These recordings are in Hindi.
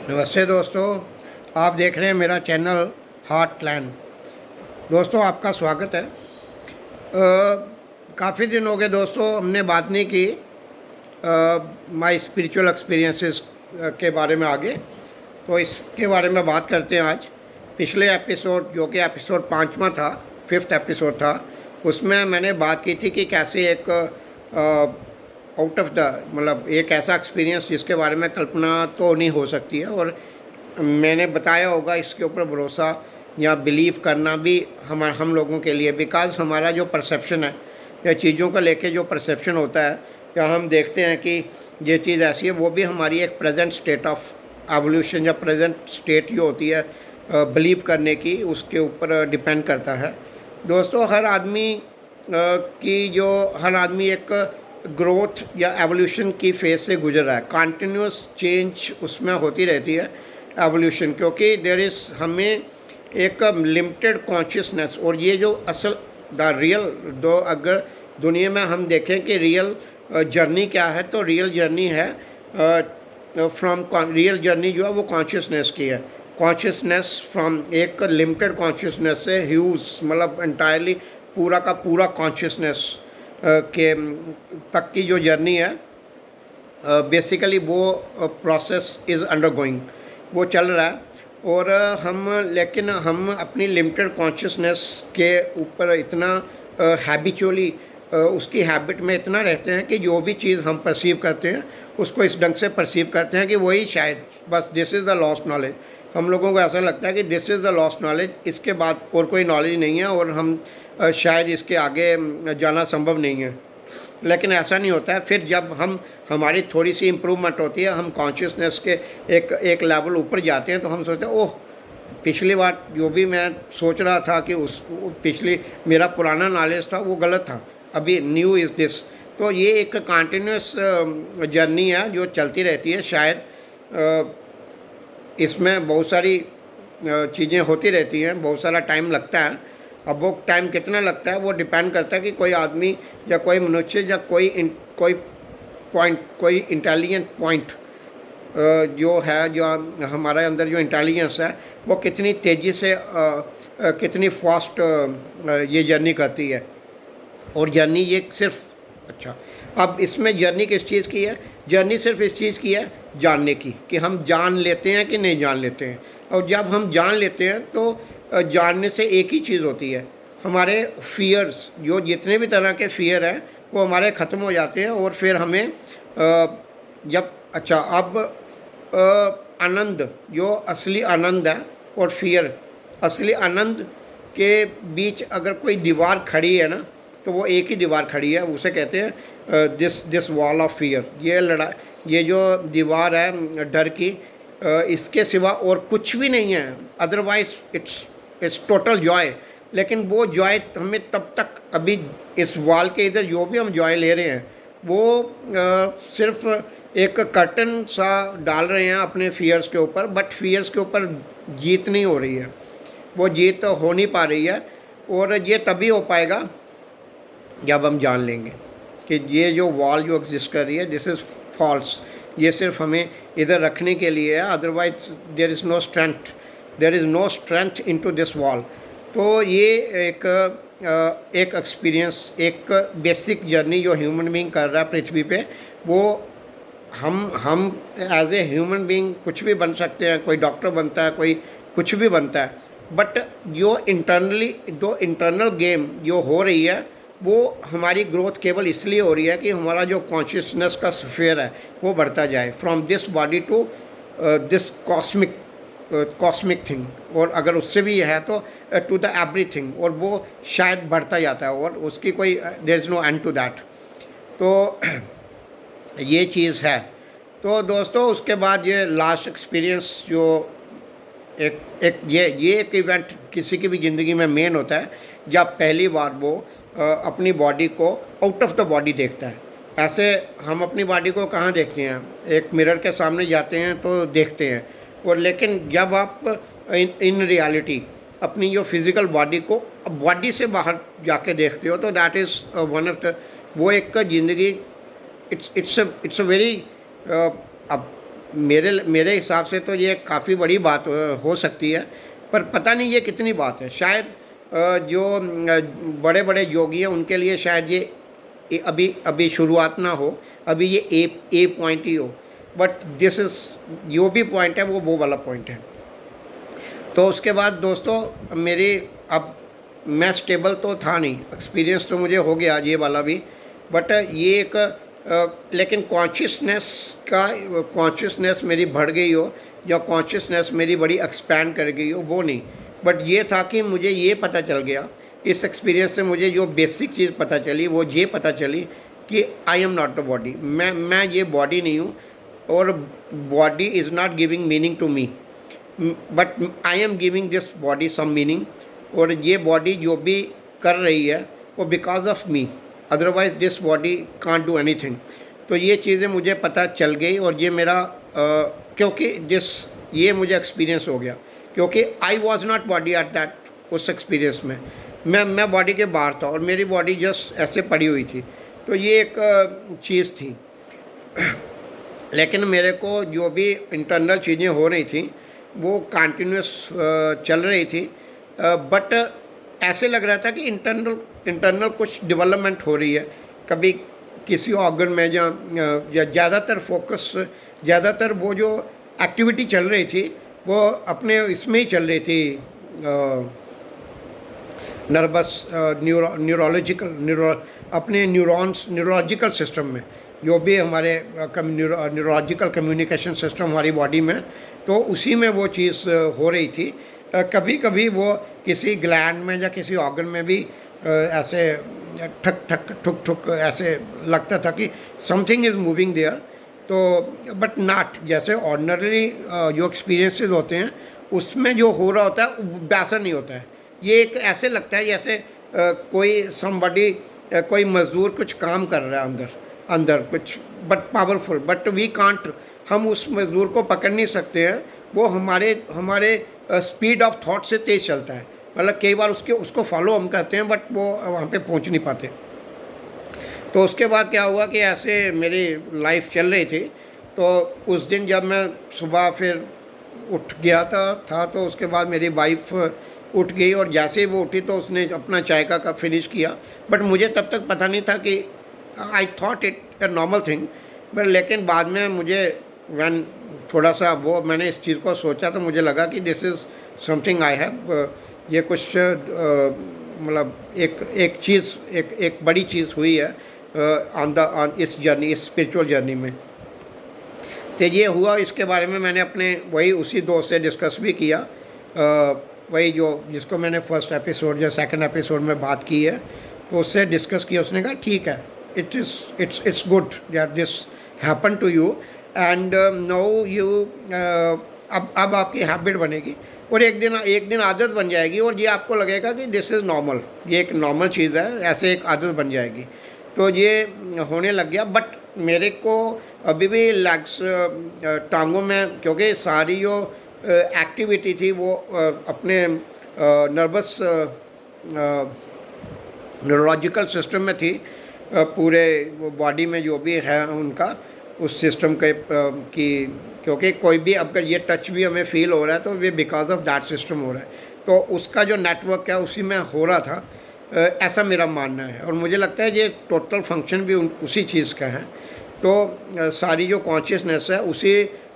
नमस्ते दोस्तों, आप देख रहे हैं मेरा चैनल हार्टलैंड। दोस्तों, आपका स्वागत है। काफ़ी दिन हो गए दोस्तों, हमने बात नहीं की माय स्पिरिचुअल एक्सपीरियंसेस के बारे में आगे। तो इसके बारे में बात करते हैं आज। पिछले एपिसोड, जो कि एपिसोड 5वां था, 5th एपिसोड था, उसमें मैंने बात की थी कि कैसे एक आउट ऑफ द मतलब एक ऐसा एक्सपीरियंस जिसके बारे में कल्पना तो नहीं हो सकती है, और मैंने बताया होगा इसके ऊपर भरोसा या बिलीव करना भी हम लोगों के लिए, बिकॉज़ हमारा जो परसेप्शन है या चीज़ों को लेके जो परसेप्शन होता है, या हम देखते हैं कि ये चीज़ ऐसी है, वो भी हमारी एक प्रेजेंट स्टेट ऑफ एवोल्यूशन या प्रेजेंट स्टेट जो होती है बिलीव करने की, उसके ऊपर डिपेंड करता है। दोस्तों, हर आदमी एक ग्रोथ या एवोल्यूशन की फेज से गुजर रहा है। कंटिन्यूस चेंज उसमें होती रहती है, एवोल्यूशन, क्योंकि देयर इज़ हमें एक लिमिटेड कॉन्शियसनेस। और ये जो असल द रियल दो अगर दुनिया में हम देखें कि रियल जर्नी क्या है, तो रियल जर्नी है रियल जर्नी जो है वो कॉन्शियसनेस की है। कॉन्शियसनेस फ्रॉम एक लिमिटेड कॉन्शियसनेस से ह्यूज, मतलब एंटायरली पूरा का पूरा कॉन्शियसनेस के तक की जो जर्नी है, बेसिकली वो प्रोसेस इज़ अंडरगोइंग, वो चल रहा है। और लेकिन हम अपनी लिमिटेड कॉन्शियसनेस के ऊपर इतना हैबिचुअली उसकी हैबिट में इतना रहते हैं कि जो भी चीज़ हम परसीव करते हैं उसको इस ढंग से परसीव करते हैं कि वही शायद बस this is the lost knowledge. हम लोगों को ऐसा लगता है कि this is the lost knowledge, इसके बाद और कोई नॉलेज नहीं है और हम शायद इसके आगे जाना संभव नहीं है। लेकिन ऐसा नहीं होता है। फिर जब हमारी थोड़ी सी इम्प्रूवमेंट होती है, हम कॉन्शियसनेस के एक लेवल ऊपर जाते हैं, तो हम सोचते हैं ओह, पिछली बार जो भी मैं सोच रहा था कि पिछली मेरा पुराना नॉलेज था वो गलत था, अभी न्यू इज़ दिस। तो ये एक कंटिन्यूस जर्नी है जो चलती रहती है। शायद इसमें बहुत सारी चीज़ें होती रहती हैं, बहुत सारा टाइम लगता है। अब वो टाइम कितना लगता है वो डिपेंड करता है कि कोई आदमी या कोई मनुष्य या कोई इंटेलिजेंट पॉइंट जो है, जो हमारे अंदर जो इंटेलिजेंस है, वो कितनी तेज़ी से कितनी फास्ट ये जर्नी करती है। और जर्नी ये सिर्फ अब इसमें जर्नी किस चीज़ की है? जर्नी सिर्फ इस चीज़ की है, जानने की, कि हम जान लेते हैं कि नहीं जान लेते हैं। और जब हम जान लेते हैं तो जानने से एक ही चीज़ होती है, हमारे फियर्स, जो जितने भी तरह के फियर हैं वो हमारे ख़त्म हो जाते हैं। और फिर हमें जब अब आनंद, जो असली आनंद है और फियर, असली आनंद के बीच अगर कोई दीवार खड़ी है ना, तो वो एक ही दीवार खड़ी है, उसे कहते हैं दिस वॉल ऑफ फियर। ये जो दीवार है डर की, इसके सिवा और कुछ भी नहीं है। Otherwise it's total Joy. लेकिन वो जॉय हमें तब तक, अभी इस वॉल के इधर जो भी हम जॉय ले रहे हैं वो सिर्फ एक कर्टन सा डाल रहे हैं अपने फियर्स के ऊपर, बट फियर्स के ऊपर जीत नहीं हो रही है, वो जीत हो नहीं पा रही है। और ये तभी हो पाएगा जब हम जान लेंगे कि ये जो वॉल जो एग्जिस्ट कर रही है, दिस इज़ फॉल्स, ये सिर्फ हमें इधर रखने के लिए है। Otherwise there is no strength into this wall. तो ये एक एक्सपीरियंस, एक बेसिक जर्नी जो ह्यूमन बीइंग कर रहा है पृथ्वी पे, वो हम एज ए ह्यूमन बीइंग कुछ भी बन सकते हैं। कोई डॉक्टर बनता है, कोई कुछ भी बनता है, बट जो इंटरनल गेम जो हो रही है, वो हमारी ग्रोथ केवल इसलिए हो रही है कि हमारा जो कॉन्शियसनेस का स्फीयर है वो बढ़ता जाए, from this body to this cosmic thing, और अगर उससे भी है तो टू द एवरीथिंग, और वो शायद बढ़ता जाता है और उसकी कोई there is no end to that. तो ये चीज़ है। तो दोस्तों, उसके बाद ये लास्ट एक्सपीरियंस जो ये एक इवेंट किसी की भी ज़िंदगी में मेन होता है, जब पहली बार वो अपनी बॉडी को आउट ऑफ द बॉडी देखता है। ऐसे हम अपनी बॉडी को कहाँ देखते हैं? एक मिरर के सामने जाते हैं तो देखते हैं। और लेकिन जब आप इन रियलिटी अपनी जो फिज़िकल बॉडी को बॉडी से बाहर जाके देखते हो, तो that is one of the, वो एक ज़िंदगी, इट्स अ वेरी अब मेरे हिसाब से तो ये काफ़ी बड़ी बात हो सकती है, पर पता नहीं ये कितनी बात है। शायद जो बड़े बड़े योगी हैं उनके लिए शायद ये अभी अभी शुरुआत ना हो, अभी ये ए पॉइंट ही हो, बट दिस इज़ जो भी पॉइंट है वो वाला पॉइंट है। तो उसके बाद दोस्तों मेरी, अब मैं स्टेबल तो था नहीं, एक्सपीरियंस तो मुझे हो गया ये वाला भी, बट ये एक लेकिन कॉन्शियसनेस मेरी बढ़ गई हो या कॉन्शियसनेस मेरी बड़ी एक्सपैंड कर गई हो, वो नहीं। बट ये था कि मुझे ये पता चल गया, इस एक्सपीरियंस से मुझे जो बेसिक चीज़ पता चली वो ये पता चली कि I am not the body, मैं ये बॉडी नहीं हूँ, और body is not giving meaning to me, but I am giving this body some meaning. और ये बॉडी जो भी कर रही है वो because of me, otherwise this body can't do anything. तो ये चीज़ें मुझे पता चल गई, और ये मेरा क्योंकि ये मुझे एक्सपीरियंस हो गया, क्योंकि I was not body at that, उस एक्सपीरियंस में मैं बॉडी के बाहर था और मेरी बॉडी जस्ट ऐसे पड़ी हुई थी। तो ये एक चीज़ थी। लेकिन मेरे को जो भी इंटरनल चीज़ें हो रही थी वो कंटिन्यूस चल रही थी, बट ऐसे लग रहा था कि इंटरनल कुछ डेवलपमेंट हो रही है। कभी किसी ऑर्गन में या ज़्यादातर वो जो एक्टिविटी चल रही थी वो अपने इसमें ही चल रही थी, नर्वस अपने न्यूरोलॉजिकल सिस्टम में, जो भी हमारे न्यूरोलॉजिकल कम्युनिकेशन सिस्टम हमारी बॉडी में, तो उसी में वो चीज़ हो रही थी। कभी कभी वो किसी ग्लैंड में या किसी ऑर्गन में भी ऐसे ठक ठक ठुक ठुक ऐसे लगता था कि समथिंग इज़ मूविंग देयर। तो बट नॉट, जैसे ऑर्डिनरी जो एक्सपीरियंसेस होते हैं उसमें जो हो रहा होता है वैसा नहीं होता है। ये एक ऐसे लगता है जैसे कोई समबडी, कोई मज़दूर कुछ काम कर रहा है अंदर कुछ, but powerful, but we can't, हम उस मज़दूर को पकड़ नहीं सकते हैं। वो हमारे स्पीड ऑफ थॉट से तेज़ चलता है, मतलब कई बार उसको फॉलो हम करते हैं बट वो वहाँ पे पहुँच नहीं पाते। तो उसके बाद क्या हुआ कि ऐसे मेरी लाइफ चल रही थी। तो उस दिन जब मैं सुबह फिर उठ गया था तो उसके बाद मेरी वाइफ उठ गई, और जैसे ही वो उठी तो उसने अपना चाय का कप फिनिश किया। बट मुझे तब तक पता नहीं था कि I thought it a normal thing, but लेकिन बाद में मुझे वैन थोड़ा सा वो मैंने इस चीज़ को सोचा तो मुझे लगा कि this is something I have, ये कुछ मतलब एक बड़ी चीज़ हुई है ऑन इस जर्नी, इस स्पिरिचुअल जर्नी में। तो ये हुआ, इसके बारे में मैंने अपने उसी दोस्त से डिस्कस भी किया, वही जिसको मैंने फर्स्ट एपिसोड या सेकंड एपिसोड में बात की है, तो उससे डिस्कस किया। उसने कहा ठीक है, it's good that this happen to you, and now you, अब आपकी हैबिट बनेगी और एक दिन आदत बन जाएगी, और ये आपको लगेगा कि दिस इज़ नॉर्मल, ये एक नॉर्मल चीज़ है, ऐसे एक आदत बन जाएगी। तो ये होने लग गया। बट मेरे को अभी भी लेग्स, टांगों में, क्योंकि सारी जो एक्टिविटी थी वो अपने नर्वस न्यूरोलॉजिकल सिस्टम में थी, पूरे बॉडी में जो भी है उनका, उस सिस्टम के की, क्योंकि कोई भी अगर ये टच भी हमें फील हो रहा है तो ये बिकॉज ऑफ दैट सिस्टम हो रहा है, तो उसका जो नेटवर्क है उसी में हो रहा था, ऐसा मेरा मानना है। और मुझे लगता है ये टोटल फंक्शन भी उसी चीज़ का है। तो सारी जो कॉन्शियसनेस है उसी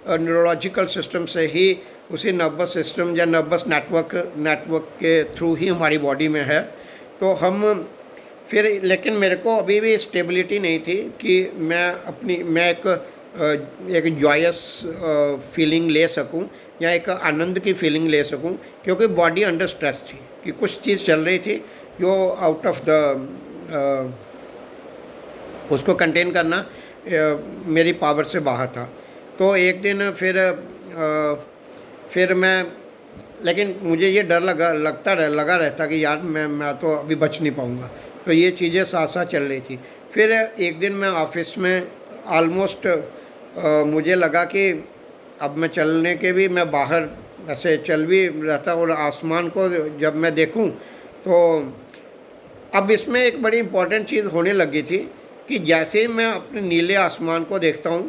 न्यूरोलॉजिकल सिस्टम से ही, उसी नर्वस सिस्टम या नर्वस नेटवर्क के थ्रू ही हमारी बॉडी में है। तो हम फिर, लेकिन मेरे को अभी भी स्टेबिलिटी नहीं थी कि मैं एक जॉयस फीलिंग ले सकूं या एक आनंद की फीलिंग ले सकूं, क्योंकि बॉडी अंडर स्ट्रेस थी कि कुछ चीज़ चल रही थी जो आउट ऑफ द, उसको कंटेन करना मेरी पावर से बाहर था। तो एक दिन फिर मैं, लेकिन मुझे ये डर लगा रहता कि यार मैं तो अभी बच नहीं पाऊँगा। तो ये चीज़ें साथ साथ चल रही थी। फिर एक दिन मैं ऑफिस में ऑलमोस्ट मुझे लगा कि अब मैं चलने के भी, मैं बाहर ऐसे चल भी रहता और आसमान को जब मैं देखूं तो अब इसमें एक बड़ी इम्पॉर्टेंट चीज़ होने लगी थी कि जैसे ही मैं अपने नीले आसमान को देखता हूं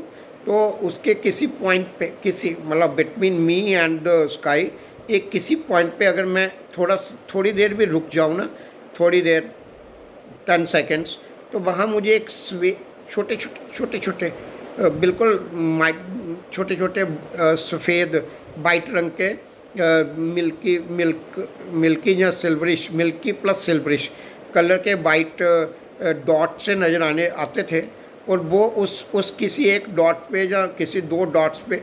तो उसके किसी पॉइंट पे, किसी मतलब between me and the sky, एक किसी पॉइंट पे अगर मैं थोड़ी देर भी रुक जाऊँ ना, थोड़ी देर 10 सेकेंड्स, तो वहाँ मुझे एक छोटे छोटे छोटे बिल्कुल छोटे छोटे सफ़ेद वाइट रंग के मिल्की या silverish, milky plus silverish colour के वाइट डॉट से नज़र आते थे। और वो उस किसी एक डॉट पे या किसी 2 डॉट्स पे,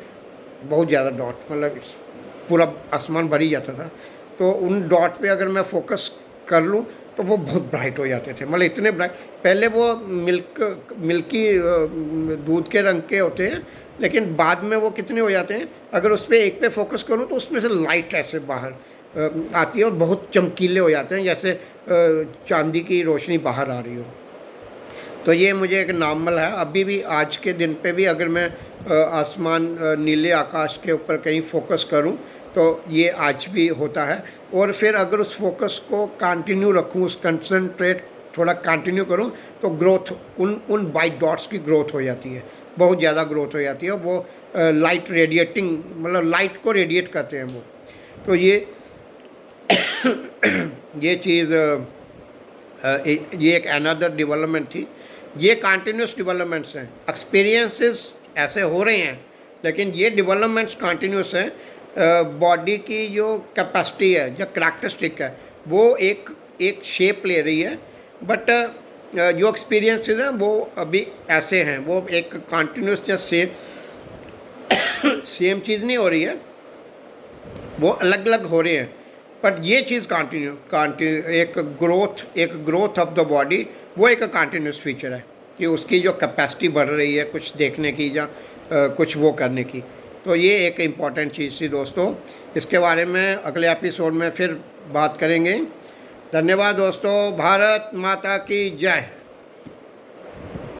बहुत ज़्यादा डॉट, मतलब पूरा आसमान भर ही जाता था, तो उन डॉट पे अगर मैं फोकस कर लूँ तो वो बहुत ब्राइट हो जाते थे, मतलब इतने ब्राइट। पहले वो मिल्की दूध के रंग के होते हैं, लेकिन बाद में वो कितने हो जाते हैं, अगर उस पर एक पे फोकस करूँ तो उसमें से लाइट ऐसे बाहर आती है और बहुत चमकीले हो जाते हैं, जैसे चांदी की रोशनी बाहर आ रही हो। तो ये मुझे एक नॉर्मल है। अभी भी आज के दिन पे भी अगर मैं आसमान, नीले आकाश के ऊपर कहीं फोकस करूं तो ये आज भी होता है। और फिर अगर उस फोकस को कंटिन्यू रखूं, उस कंसंट्रेट थोड़ा कंटिन्यू करूं, तो ग्रोथ, उन वाइट डॉट्स की ग्रोथ हो जाती है, बहुत ज़्यादा ग्रोथ हो जाती है। वो लाइट रेडिएटिंग, मतलब लाइट को रेडिएट करते हैं वो। तो ये चीज़, ये एक अनदर डेवलपमेंट थी। ये कंटिन्यूस डेवलपमेंट्स हैं, एक्सपीरियंसेस ऐसे हो रहे हैं, लेकिन ये डेवलपमेंट्स कंटिन्यूस हैं। बॉडी की जो कैपेसिटी है, जो करैक्टरिस्टिक है, वो एक शेप ले रही है, बट जो एक्सपीरियंसेस हैं वो अभी ऐसे हैं, वो एक कंटिन्यूस या सेम चीज़ नहीं हो रही है, वो अलग अलग हो रहे हैं। बट ये चीज़ कंटिन्यू एक ग्रोथ ऑफ द बॉडी, वो एक कंटिन्यूस फीचर है कि उसकी जो कैपेसिटी बढ़ रही है कुछ देखने की या कुछ वो करने की। तो ये एक इम्पॉर्टेंट चीज़ थी दोस्तों। इसके बारे में अगले एपिसोड में फिर बात करेंगे। धन्यवाद दोस्तों। भारत माता की जय।